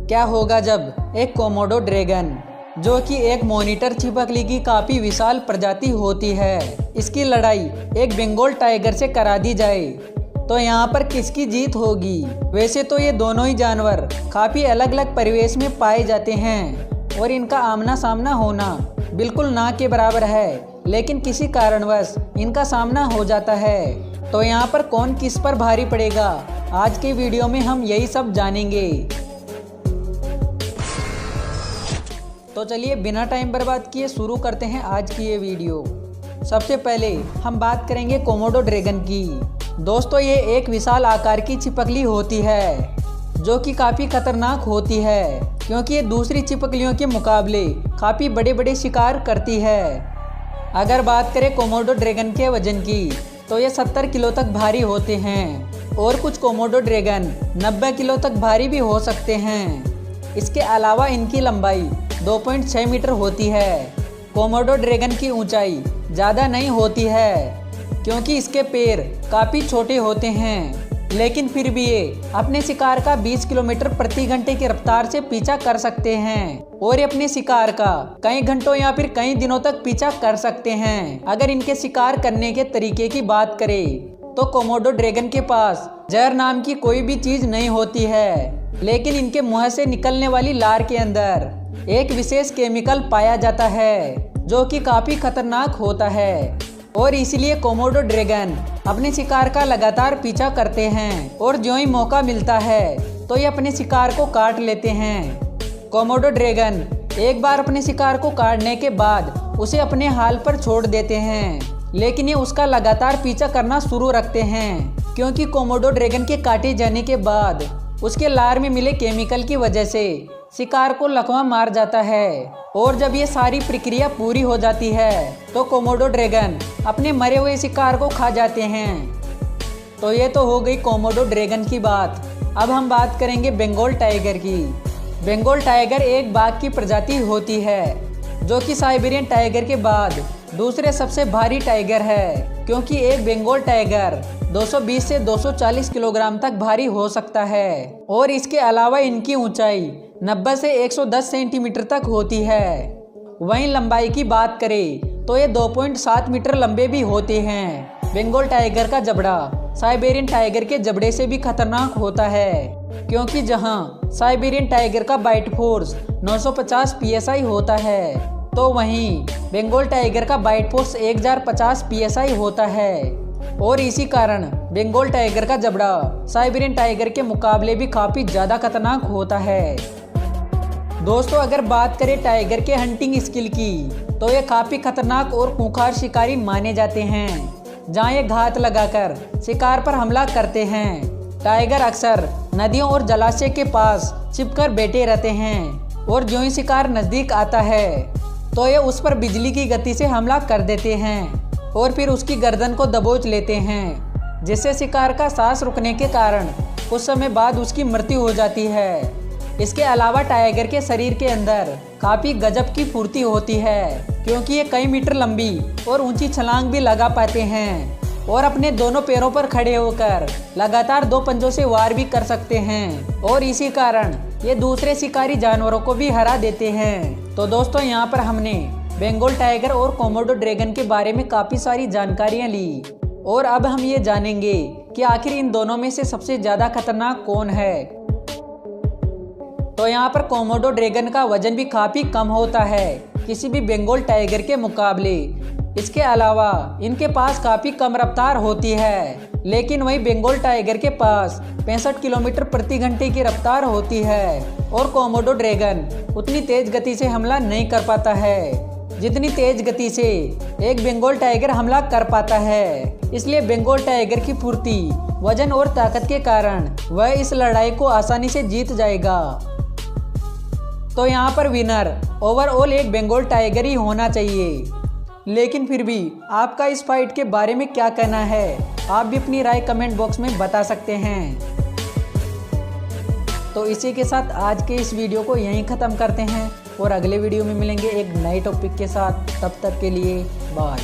क्या होगा जब एक कोमोडो ड्रैगन, जो कि एक मॉनिटर छिपकली की काफी विशाल प्रजाति होती है, इसकी लड़ाई एक बंगाल टाइगर से करा दी जाए तो यहाँ पर किसकी जीत होगी। वैसे तो ये दोनों ही जानवर काफी अलग अलग परिवेश में पाए जाते हैं और इनका आमना सामना होना बिल्कुल ना के बराबर है, लेकिन किसी कारणवश इनका सामना हो जाता है। तो यहाँ पर कौन किस पर भारी पड़ेगा, आज के वीडियो में हम यही सब जानेंगे। तो चलिए बिना टाइम बर्बाद किए शुरू करते हैं आज की ये वीडियो। सबसे पहले हम बात करेंगे कोमोडो ड्रैगन की। दोस्तों, ये एक विशाल आकार की छिपकली होती है जो कि काफ़ी खतरनाक होती है, क्योंकि ये दूसरी छिपकलियों के मुकाबले काफ़ी बड़े बड़े शिकार करती है। अगर बात करें कोमोडो ड्रैगन के वजन की तो ये 70 किलो तक भारी होते हैं और कुछ कोमोडो ड्रैगन 90 किलो तक भारी भी हो सकते हैं। इसके अलावा इनकी लंबाई 2.6 मीटर होती है। कोमोडो ड्रैगन की ऊंचाई ज़्यादा नहीं होती है क्योंकि इसके पैर काफ़ी छोटे होते हैं, लेकिन फिर भी ये अपने शिकार का 20 किलोमीटर प्रति घंटे की रफ्तार से पीछा कर सकते हैं और ये अपने शिकार का कई घंटों या फिर कई दिनों तक पीछा कर सकते हैं। अगर इनके शिकार करने के तरीके की बात करें तो कोमोडो ड्रैगन के पास जहर नाम की कोई भी चीज़ नहीं होती है, लेकिन इनके मुंह से निकलने वाली लार के अंदर एक विशेष केमिकल पाया जाता है जो कि काफ़ी खतरनाक होता है और इसलिए कोमोडो ड्रैगन अपने शिकार का लगातार पीछा करते हैं और जो ही मौका मिलता है तो ये अपने शिकार को काट लेते हैं। कोमोडो ड्रैगन एक बार अपने शिकार को काटने के बाद उसे अपने हाल पर छोड़ देते हैं, लेकिन ये उसका लगातार पीछा करना शुरू रखते हैं क्योंकि कोमोडो ड्रैगन के काटे जाने के बाद उसके लार में मिले केमिकल की वजह से शिकार को लकवा मार जाता है और जब ये सारी प्रक्रिया पूरी हो जाती है तो कोमोडो ड्रैगन अपने मरे हुए शिकार को खा जाते हैं। तो ये तो हो गई कोमोडो ड्रैगन की बात। अब हम बात करेंगे बंगाल टाइगर की। बंगाल टाइगर एक बाघ की प्रजाति होती है जो कि साइबेरियन टाइगर के बाद दूसरे सबसे भारी टाइगर है, क्योंकि एक बंगाल टाइगर 220 से 240 किलोग्राम तक भारी हो सकता है और इसके अलावा इनकी ऊंचाई 90 से 110 सेंटीमीटर तक होती है। वहीं लंबाई की बात करें तो ये 2.7 मीटर लंबे भी होते हैं। बंगाल टाइगर का जबड़ा साइबेरियन टाइगर के जबड़े से भी खतरनाक होता है, क्योंकि जहां साइबेरियन टाइगर का बाइट फोर्स 950 psi होता है तो वहीं बंगाल टाइगर का बाइट फोर्स 1050 psi होता है और इसी कारण बंगाल टाइगर का जबड़ा साइबेरियन टाइगर के मुकाबले भी काफ़ी ज़्यादा खतरनाक होता है। दोस्तों, अगर बात करें टाइगर के हंटिंग स्किल की तो ये काफ़ी खतरनाक और खूंखार शिकारी माने जाते हैं, जहाँ ये घात लगाकर शिकार पर हमला करते हैं। टाइगर अक्सर नदियों और जलाशय के पास छिपकर बैठे रहते हैं और जो ही शिकार नज़दीक आता है तो ये उस पर बिजली की गति से हमला कर देते हैं और फिर उसकी गर्दन को दबोच लेते हैं, जिससे शिकार का सांस रुकने के कारण कुछ समय बाद उसकी मृत्यु हो जाती है। इसके अलावा टाइगर के शरीर के अंदर काफ़ी गजब की फुर्ती होती है, क्योंकि ये कई मीटर लंबी और ऊंची छलांग भी लगा पाते हैं और अपने दोनों पैरों पर खड़े होकर लगातार 2 पंजों से वार भी कर सकते हैं और इसी कारण ये दूसरे शिकारी जानवरों को भी हरा देते हैं। तो दोस्तों, यहाँ पर हमने बंगाल टाइगर और कोमोडो ड्रैगन के बारे में काफ़ी सारी जानकारियाँ ली और अब हम ये जानेंगे कि आखिर इन दोनों में से सबसे ज़्यादा खतरनाक कौन है। तो यहाँ पर कोमोडो ड्रैगन का वजन भी काफ़ी कम होता है किसी भी बंगाल टाइगर के मुकाबले। इसके अलावा इनके पास काफ़ी कम रफ्तार होती है, लेकिन वही बंगाल टाइगर के पास 65 किलोमीटर प्रति घंटे की रफ्तार होती है और कोमोडो ड्रैगन उतनी तेज गति से हमला नहीं कर पाता है जितनी तेज गति से एक बंगाल टाइगर हमला कर पाता है। इसलिए बंगाल टाइगर की फुर्ती, वजन और ताकत के कारण वह इस लड़ाई को आसानी से जीत जाएगा। तो यहाँ पर विनर ओवरऑल एक बंगाल टाइगर ही होना चाहिए, लेकिन फिर भी आपका इस फाइट के बारे में क्या कहना है, आप भी अपनी राय कमेंट बॉक्स में बता सकते हैं। तो इसी के साथ आज के इस वीडियो को यहीं ख़त्म करते हैं और अगले वीडियो में मिलेंगे एक नए टॉपिक के साथ। तब तक के लिए बाय।